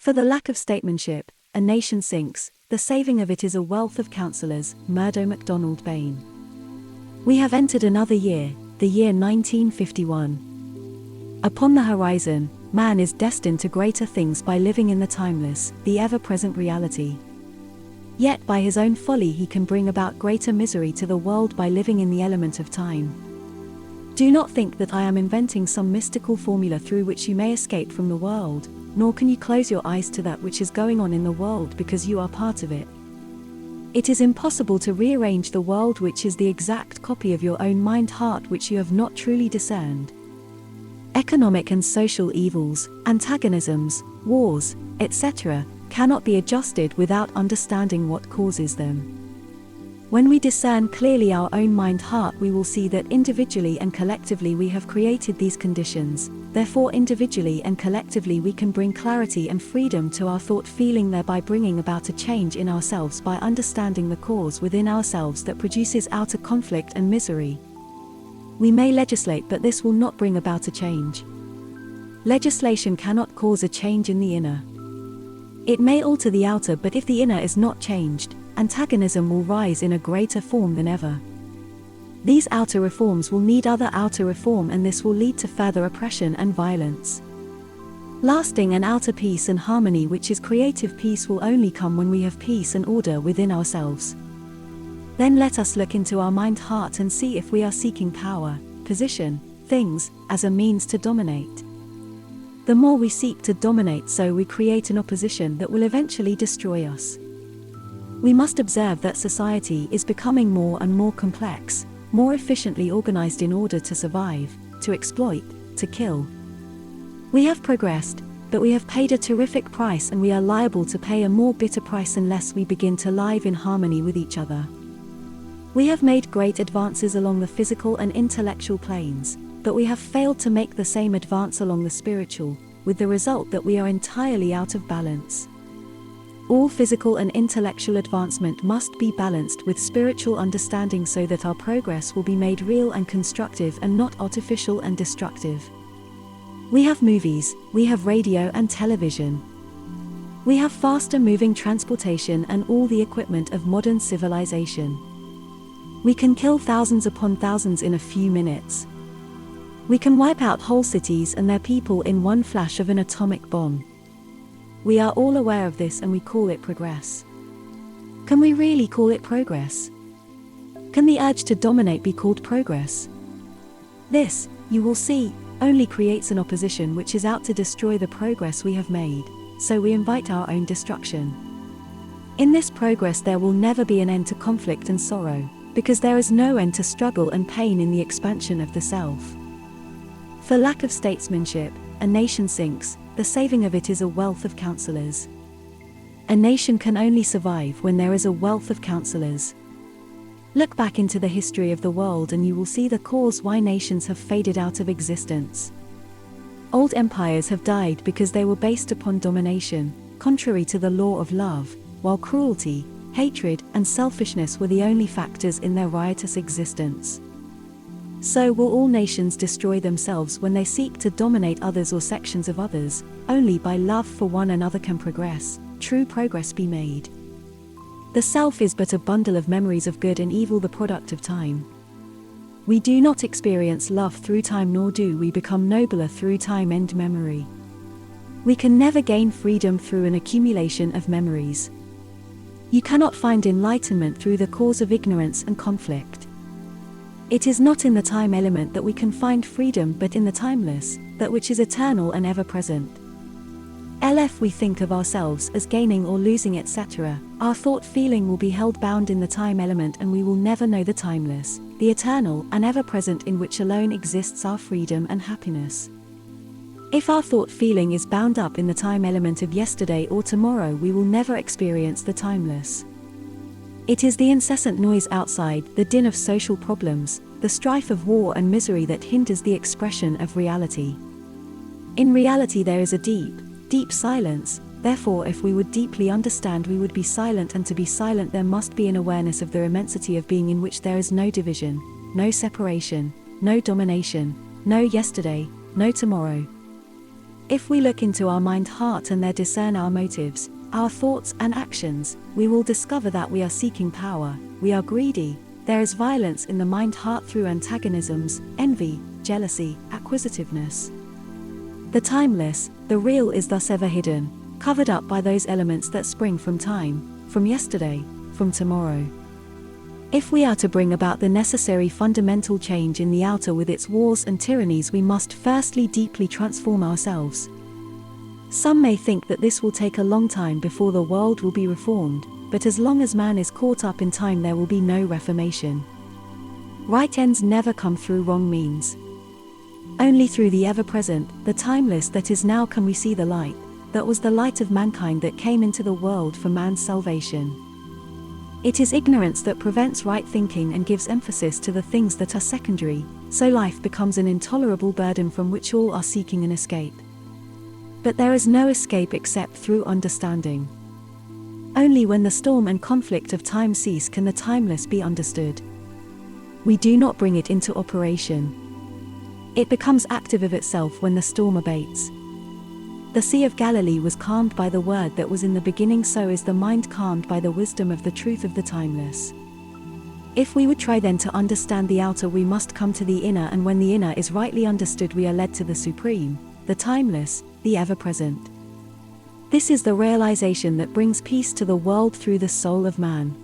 For the lack of statesmanship, a nation sinks, the saving of it is a wealth of counsellors. Murdo MacDonald-Bayne. We have entered another year, the year 1951. Upon the horizon, man is destined to greater things by living in the timeless, the ever-present reality. Yet by his own folly he can bring about greater misery to the world by living in the element of time. Do not think that I am inventing some mystical formula through which you may escape from the world, nor can you close your eyes to that which is going on in the world because you are part of it. It is impossible to rearrange the world which is the exact copy of your own mind-heart which you have not truly discerned. Economic and social evils, antagonisms, wars, etc., cannot be adjusted without understanding what causes them. When we discern clearly our own mind-heart, we will see that individually and collectively we have created these conditions, therefore individually and collectively we can bring clarity and freedom to our thought-feeling, thereby bringing about a change in ourselves by understanding the cause within ourselves that produces outer conflict and misery. We may legislate, but this will not bring about a change. Legislation cannot cause a change in the inner. It may alter the outer, but if the inner is not changed, antagonism will rise in a greater form than ever. These outer reforms will need other outer reform, and this will lead to further oppression and violence. Lasting and outer peace and harmony, which is creative peace, will only come when we have peace and order within ourselves. Then let us look into our mind-heart and see if we are seeking power, position, things, as a means to dominate. The more we seek to dominate, so we create an opposition that will eventually destroy us. We must observe that society is becoming more and more complex, more efficiently organized in order to survive, to exploit, to kill. We have progressed, but we have paid a terrific price, and we are liable to pay a more bitter price unless we begin to live in harmony with each other. We have made great advances along the physical and intellectual planes, but we have failed to make the same advance along the spiritual, with the result that we are entirely out of balance. All physical and intellectual advancement must be balanced with spiritual understanding so that our progress will be made real and constructive and not artificial and destructive. We have movies, we have radio and television. We have faster moving transportation and all the equipment of modern civilization. We can kill thousands upon thousands in a few minutes. We can wipe out whole cities and their people in one flash of an atomic bomb. We are all aware of this, and we call it progress. Can we really call it progress? Can the urge to dominate be called progress? This, you will see, only creates an opposition which is out to destroy the progress we have made, so we invite our own destruction. In this progress there will never be an end to conflict and sorrow, because there is no end to struggle and pain in the expansion of the self. For lack of statesmanship, a nation sinks, the saving of it is a wealth of counsellors. A nation can only survive when there is a wealth of counsellors. Look back into the history of the world and you will see the cause why nations have faded out of existence. Old empires have died because they were based upon domination, contrary to the law of love, while cruelty, hatred, and selfishness were the only factors in their riotous existence. So will all nations destroy themselves when they seek to dominate others or sections of others. Only by love for one another can true progress be made. The self is but a bundle of memories of good and evil, the product of time. We do not experience love through time, nor do we become nobler through time and memory. We can never gain freedom through an accumulation of memories. You cannot find enlightenment through the cause of ignorance and conflict. It is not in the time element that we can find freedom, but in the timeless, that which is eternal and ever-present. If we think of ourselves as gaining or losing, etc., our thought-feeling will be held bound in the time element, and we will never know the timeless, the eternal and ever-present, in which alone exists our freedom and happiness. If our thought-feeling is bound up in the time element of yesterday or tomorrow, we will never experience the timeless. It is the incessant noise outside, the din of social problems, the strife of war and misery that hinders the expression of reality. In reality there is a deep, deep silence, therefore if we would deeply understand we would be silent, and to be silent there must be an awareness of the immensity of being in which there is no division, no separation, no domination, no yesterday, no tomorrow. If we look into our mind heart and there discern our motives, our thoughts and actions, we will discover that we are seeking power, we are greedy, there is violence in the mind heart through antagonisms, envy, jealousy, acquisitiveness. The timeless, the real is thus ever hidden, covered up by those elements that spring from time, from yesterday, from tomorrow. If we are to bring about the necessary fundamental change in the outer with its wars and tyrannies, we must firstly deeply transform ourselves. Some may think that this will take a long time before the world will be reformed, but as long as man is caught up in time there will be no reformation. Right ends never come through wrong means. Only through the ever-present, the timeless that is now can we see the light, that was the light of mankind that came into the world for man's salvation. It is ignorance that prevents right thinking and gives emphasis to the things that are secondary, so life becomes an intolerable burden from which all are seeking an escape. But there is no escape except through understanding. Only when the storm and conflict of time cease can the timeless be understood. We do not bring it into operation. It becomes active of itself when the storm abates. The Sea of Galilee was calmed by the word that was in the beginning, so is the mind calmed by the wisdom of the truth of the timeless. If we would try then to understand the outer, we must come to the inner, and when the inner is rightly understood we are led to the supreme, the timeless, the ever-present. This is the realization that brings peace to the world through the soul of man.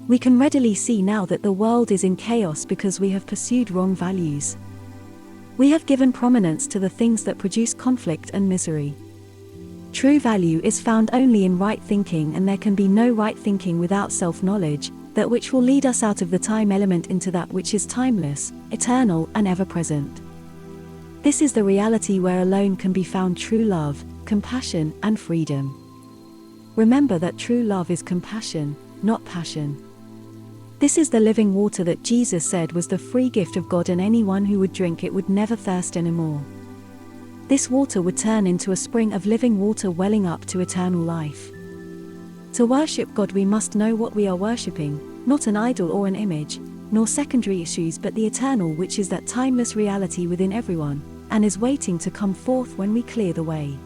We can readily see now that the world is in chaos because we have pursued wrong values. We have given prominence to the things that produce conflict and misery. True value is found only in right thinking, and there can be no right thinking without self-knowledge, that which will lead us out of the time element into that which is timeless, eternal, and ever-present. This is the reality where alone can be found true love, compassion, and freedom. Remember that true love is compassion, not passion. This is the living water that Jesus said was the free gift of God, and anyone who would drink it would never thirst anymore. This water would turn into a spring of living water welling up to eternal life. To worship God we must know what we are worshipping, not an idol or an image, nor secondary issues, but the eternal, which is that timeless reality within everyone, and is waiting to come forth when we clear the way.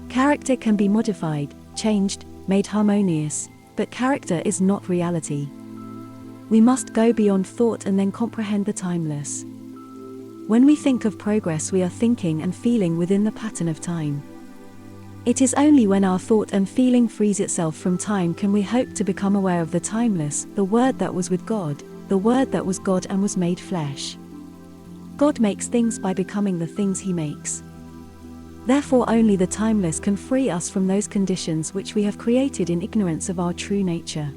Character can be modified, changed, made harmonious, but character is not reality. We must go beyond thought and then comprehend the timeless. When we think of progress we are thinking and feeling within the pattern of time. It is only when our thought and feeling frees itself from time can we hope to become aware of the timeless, the Word that was with God, the Word that was God and was made flesh. God makes things by becoming the things He makes. Therefore only the timeless can free us from those conditions which we have created in ignorance of our true nature.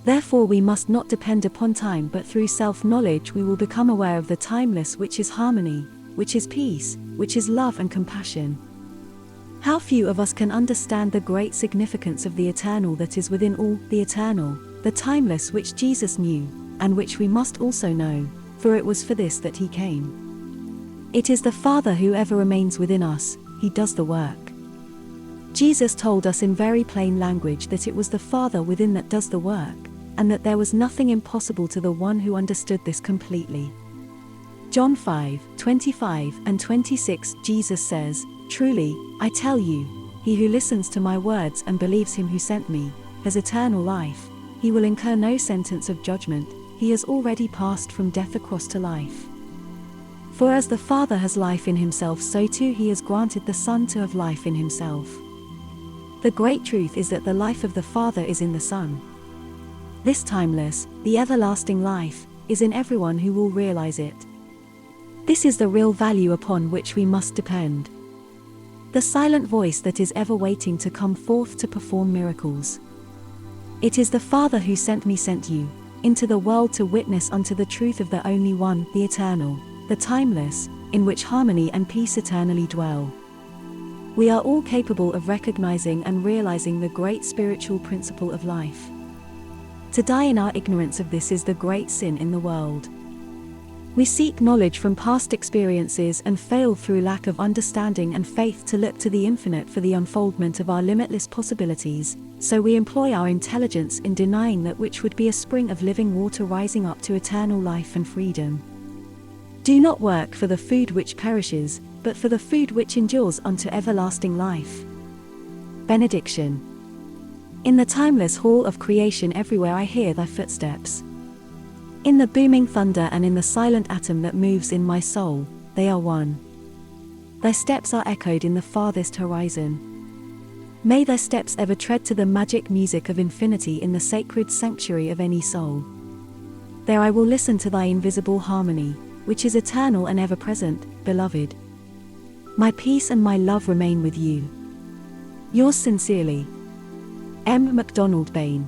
Therefore we must not depend upon time, but through self-knowledge we will become aware of the timeless, which is harmony, which is peace, which is love and compassion. How few of us can understand the great significance of the eternal that is within all, the eternal, the timeless, which Jesus knew, and which we must also know, for it was for this that He came. It is the Father who ever remains within us, He does the work. Jesus told us in very plain language that it was the Father within that does the work, and that there was nothing impossible to the one who understood this completely. John 5:25 and 26, Jesus says, "Truly, I tell you, he who listens to my words and believes Him who sent me, has eternal life. He will incur no sentence of judgment, he has already passed from death across to life. For as the Father has life in Himself, so too He has granted the Son to have life in Himself." The great truth is that the life of the Father is in the Son. This timeless, the everlasting life, is in everyone who will realize it. This is the real value upon which we must depend. The silent voice that is ever waiting to come forth to perform miracles. It is the Father who sent me, sent you, into the world to witness unto the truth of the only one, the eternal, the timeless, in which harmony and peace eternally dwell. We are all capable of recognizing and realizing the great spiritual principle of life. To die in our ignorance of this is the great sin in the world. We seek knowledge from past experiences and fail through lack of understanding and faith to look to the infinite for the unfoldment of our limitless possibilities, so we employ our intelligence in denying that which would be a spring of living water rising up to eternal life and freedom. Do not work for the food which perishes, but for the food which endures unto everlasting life. Benediction. In the timeless hall of creation everywhere I hear thy footsteps. In the booming thunder and in the silent atom that moves in my soul, they are one. Thy steps are echoed in the farthest horizon. May thy steps ever tread to the magic music of infinity in the sacred sanctuary of any soul. There I will listen to thy invisible harmony, which is eternal and ever-present, beloved. My peace and my love remain with you. Yours sincerely, 𝗦 MacDonald-Bayne.